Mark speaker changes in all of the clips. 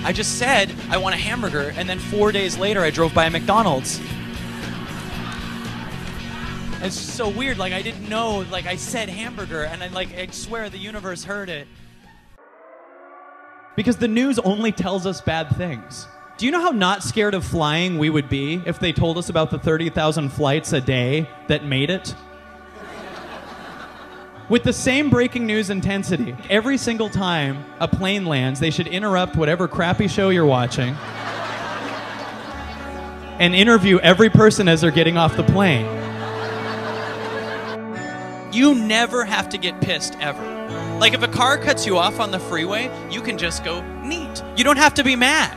Speaker 1: I just said I want a hamburger, and then 4 days later I drove by a McDonald's. It's so weird, like I didn't know, like I said hamburger, and I swear the universe heard it. Because the news only tells us bad things. Do you know how not scared of flying we would be if they told us about the 30,000 flights a day that made it? With the same breaking news intensity, every single time a plane lands, they should interrupt whatever crappy show you're watching and interview every person as they're getting off the plane. You never have to get pissed, ever. Like if a car cuts you off on the freeway, you can just go, neat. You don't have to be mad.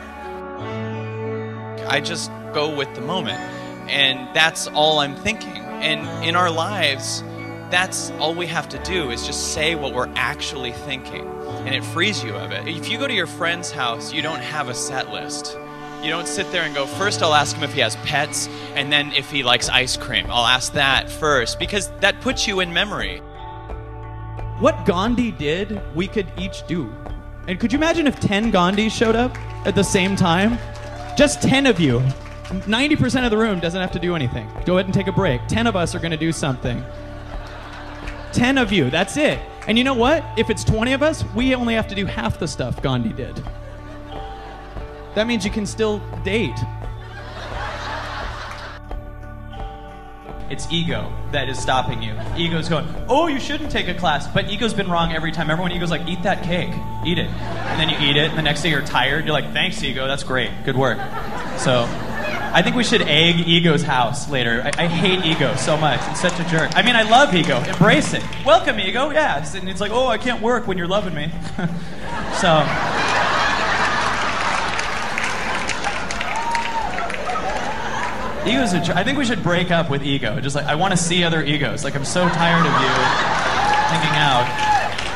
Speaker 1: I just go with the moment, and that's all I'm thinking. And in our lives, that's all we have to do is just say what we're actually thinking, and it frees you of it. If you go to your friend's house, you don't have a set list. You don't sit there and go, first I'll ask him if he has pets, and then if he likes ice cream. I'll ask that first, because that puts you in memory. What Gandhi did, we could each do. And could you imagine if 10 Gandhis showed up at the same time? Just 10 of you. 90% of the room doesn't have to do anything. Go ahead and take a break. 10 of us are going to do something. 10 of you, that's it. And you know what? If it's 20 of us, we only have to do half the stuff Gandhi did. That means you can still date. It's ego that is stopping you. Ego's going, oh, you shouldn't take a class. But ego's been wrong every time. Remember when ego's like, eat that cake, eat it. And then you eat it, and the next day you're tired. You're like, thanks, ego, that's great, good work. So I think we should egg ego's house later. I hate ego so much. It's such a jerk. I mean, I love ego. Embrace it. Welcome, ego, yeah. And it's like, oh, I can't work when you're loving me. So... Ego's I think we should break up with ego. Just like, I want to see other egos. Like, I'm so tired of you hanging out,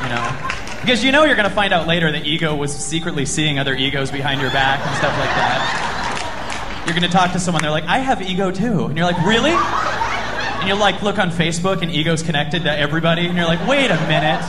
Speaker 1: you know? Because you know you're going to find out later that ego was secretly seeing other egos behind your back and stuff like that. You're going to talk to someone, they're like, I have ego too. And you're like, really? And you'll like look on Facebook and ego's connected to everybody. And you're like, wait a minute.